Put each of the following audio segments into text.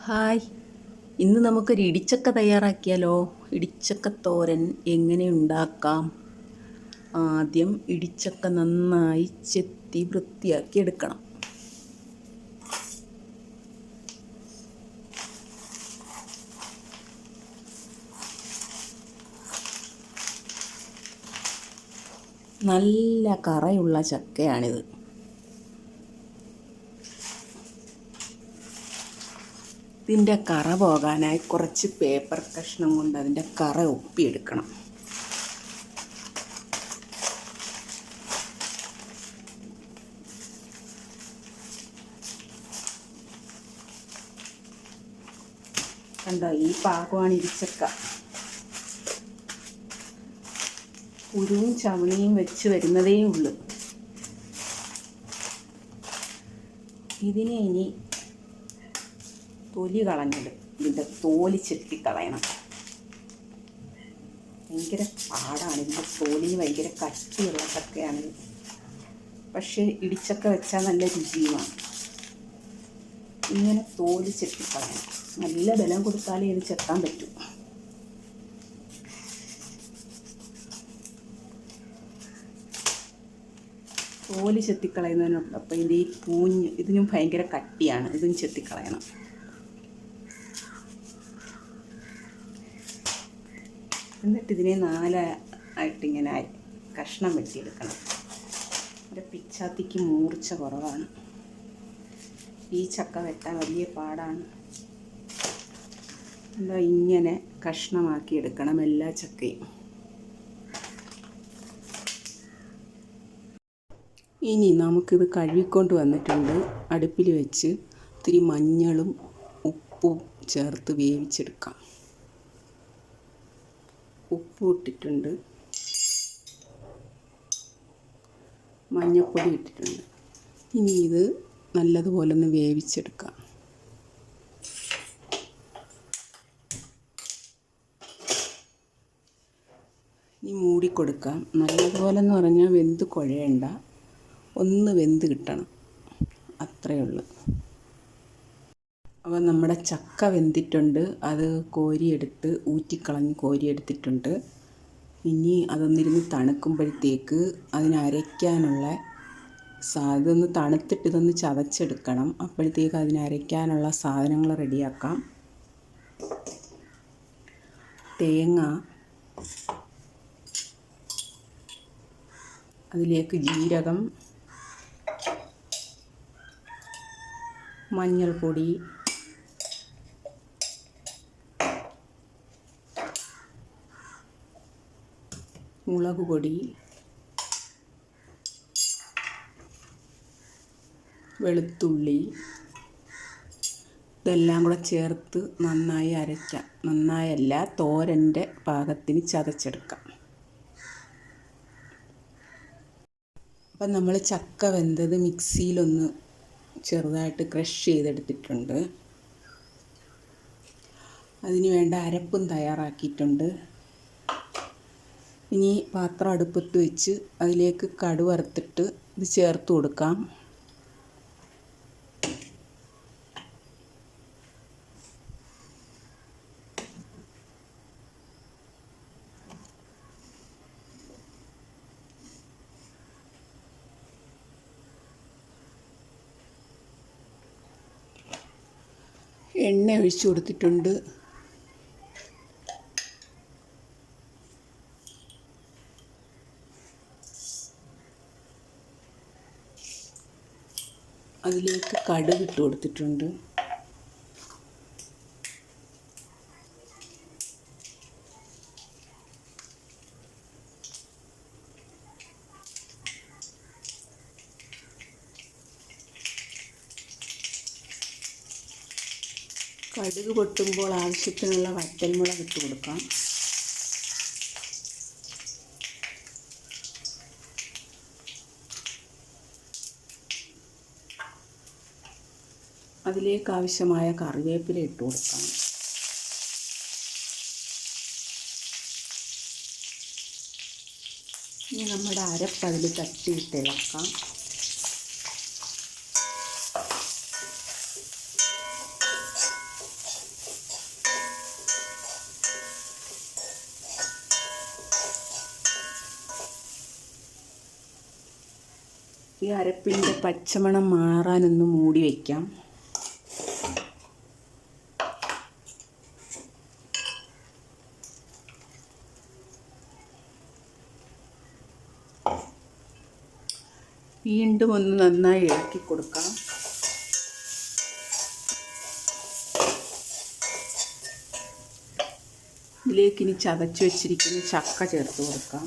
Hi, ഇന്ന് നമുക്കൊരു ഇടിച്ചക്ക തയ്യാറാക്കിയാലോ? ഇടിച്ചക്ക തോരൻ എങ്ങനെ ഉണ്ടാക്കാം? ആദ്യം ഇടിച്ചക്ക നന്നായി ചെത്തി വൃത്തിയാക്കി എടുക്കണം. നല്ല കറയുള്ള ചക്കയാണിത്. ഇതിൻ്റെ കറ പോകാനായി കുറച്ച് പേപ്പർ കഷ്ണം കൊണ്ട് അതിൻ്റെ കറ ഒപ്പിയെടുക്കണം. കണ്ടോ, ഈ പാകമാണ് ഇടിച്ചക്ക. കുരുവും ചവണിയും വെച്ച് വരുന്നതേ ഉള്ളൂ. ഇതിനെ ഇനി തൊലി കളഞ്ഞിട്ട് ഇതിൻ്റെ തോല് ചെത്തിക്കളയണം. ഭയങ്കര പാടാണ്. ഇതിൻ്റെ തോലിന് ഭയങ്കര കട്ടിയുള്ള ചക്കയാണിത്. പക്ഷേ ഇടിച്ചക്ക വെച്ചാൽ നല്ല രുചിയുമാണ്. ഇങ്ങനെ തോല് ചെത്തിക്കളയണം. നല്ല ബലം കൊടുത്താലേ ഇത് ചെത്താൻ പറ്റും. തോല് ചെത്തിക്കളയുന്നതിനോടൊപ്പം ഇതിൻ്റെ ഈ പൂഞ്ഞ് ഇതിനും ഭയങ്കര കട്ടിയാണ്. ഇതും ചെത്തിക്കളയണം. എന്നിട്ട് ഇതിനെ നാലായിട്ടിങ്ങനെ കഷ്ണം വെട്ടിയെടുക്കണം. ഒരു പിച്ചാത്തിക്ക് മൂർച്ച കുറവാണ്. ഈ ചക്ക വെട്ടാൻ വലിയ പാടാണ്. എന്താ ഇങ്ങനെ കഷ്ണമാക്കി എടുക്കണം എല്ലാ ചക്കയും. ഇനി നമുക്കിത് കഴുകിക്കൊണ്ട് വന്നിട്ടുണ്ട്. അടുപ്പിൽ വെച്ച് ഇത്തിരി മഞ്ഞളും ഉപ്പും ചേർത്ത് വേവിച്ചെടുക്കാം. ഉപ്പ് ഇട്ടിട്ടുണ്ട്, മഞ്ഞൾപ്പൊടി ഇട്ടിട്ടുണ്ട്. ഇനി ഇത് നല്ലതുപോലെ ഒന്ന് വേവിച്ചെടുക്കാം. ഇനി മൂടിക്കൊടുക്കാം. നല്ലതുപോലെ എന്ന് പറഞ്ഞാൽ വെന്ത് കുഴയണ്ട, ഒന്ന് വെന്ത് കിട്ടണം, അത്രയേ ഉള്ളൂ. അപ്പോൾ നമ്മുടെ ചക്ക വെന്തിട്ടുണ്ട്. അത് കോരിയെടുത്ത് ഊറ്റിക്കളഞ്ഞ് കോരിയെടുത്തിട്ടുണ്ട്. ഇനി അതൊന്നിരുന്ന് തണുക്കുമ്പോഴത്തേക്ക് അതിനരയ്ക്കാനുള്ള ഇതൊന്ന് തണുത്തിട്ട് ഇതൊന്ന് ചതച്ചെടുക്കണം. അപ്പോഴത്തേക്ക് അതിനരയ്ക്കാനുള്ള സാധനങ്ങൾ റെഡിയാക്കാം. തേങ്ങ, അതിലേക്ക് ജീരകം, മഞ്ഞൾപ്പൊടി, മുളക് പൊടി, വെളുത്തുള്ളി, ഇതെല്ലാം കൂടെ ചേർത്ത് നന്നായി അരയ്ക്കാം. നന്നായല്ല, തോരൻ്റെ പാകത്തിന് ചതച്ചെടുക്കാം. അപ്പം നമ്മൾ ചക്ക വെന്തത് മിക്സിയിലൊന്ന് ചെറുതായിട്ട് ക്രഷ് ചെയ്തെടുത്തിട്ടുണ്ട്. അതിന് വേണ്ട അരപ്പും തയ്യാറാക്കിയിട്ടുണ്ട്. ഇനി പാത്രം അടുപ്പത്ത് വെച്ച് അതിലേക്ക് കടുക് വറുത്തിട്ട് ഇത് ചേർത്ത് കൊടുക്കാം. എണ്ണ ഒഴിച്ചു കൊടുത്തിട്ടുണ്ട്. അതിലേക്ക് കടുക് ഇട്ട് കൊടുത്തിട്ടുണ്ട്. കടുക് പൊട്ടുമ്പോൾ ആവശ്യത്തിനുള്ള വറ്റൽമുളക് ഇട്ട് കൊടുക്കാം. അതിലേക്ക് ആവശ്യമായ കറിവേപ്പില ഇട്ട് കൊടുക്കാം. ഇനി നമ്മുടെ അരപ്പ് അതിൽ തട്ടിയിട്ട് ഇളക്കാം. ഈ അരപ്പിൻ്റെ പച്ചമണം മാറാനൊന്ന് മൂടി വയ്ക്കാം. വീണ്ടും ഒന്ന് നന്നായി ഇളക്കി കൊടുക്കാം. ഇതിലേക്ക് ഇനി ചതച്ച് വെച്ചിരിക്കുന്ന ചക്ക ചേർത്ത് കൊടുക്കാം.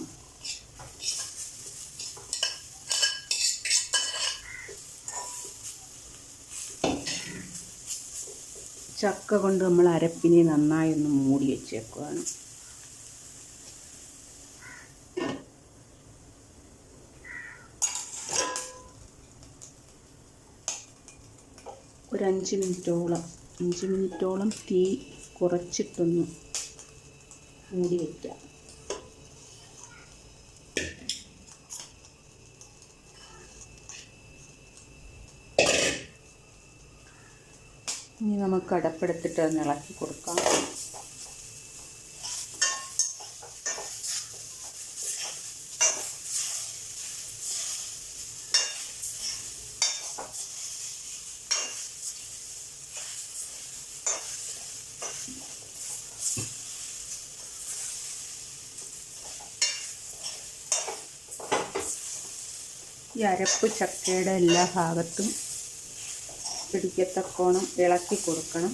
ചക്ക കൊണ്ട് നമ്മൾ അരപ്പിനെ നന്നായി ഒന്ന് മൂടി വെച്ചേക്കുകയാണ്. ഒരു 5 മിനിറ്റോളം തീ കുറച്ചിട്ടൊന്ന് മൂടി വയ്ക്കാം. ഇനി നമുക്ക് അടപ്പെടുത്തിട്ട് ഒന്ന് ഇളക്കി കൊടുക്കാം. ഈ അരപ്പ് ചക്കയുടെ എല്ലാ ഭാഗത്തും പിടിക്കത്തക്കോണം ഇളക്കി കൊടുക്കണം.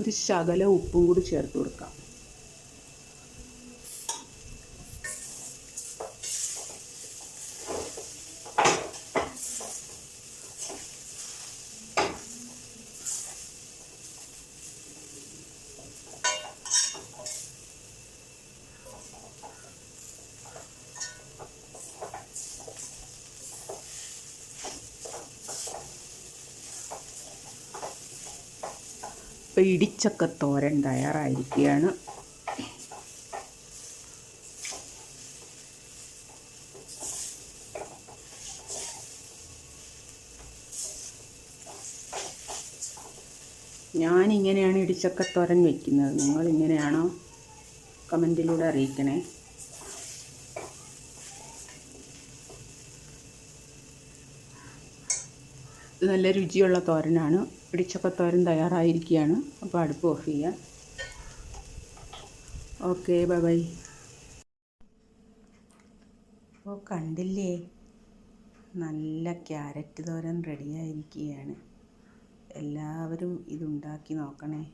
ഒരു ശകലം ഉപ്പും കൂടി ചേർത്ത് കൊടുക്കാം. ഇപ്പോൾ ഇടിച്ചക്ക തോരൻ തയ്യാറായിരിക്കുകയാണ്. ഞാനിങ്ങനെയാണ് ഇടിച്ചക്കത്തോരൻ വയ്ക്കുന്നത്. നിങ്ങളിങ്ങനെയാണോ? കമൻറ്റിലൂടെ അറിയിക്കണേ. ഇത് നല്ല രുചിയുള്ള തോരനാണ്. ഇടിച്ചക്കത്തോരൻ തയ്യാറായിരിക്കുകയാണ്. അപ്പോൾ അടുപ്പ് ഓഫ് ചെയ്യാം. Okay, bye bye. അപ്പോൾ കണ്ടില്ലേ, നല്ല ക്യാരറ്റ് തോരൻ റെഡിയായിരിക്കുകയാണ്. എല്ലാവരും ഇതുണ്ടാക്കി നോക്കണേ.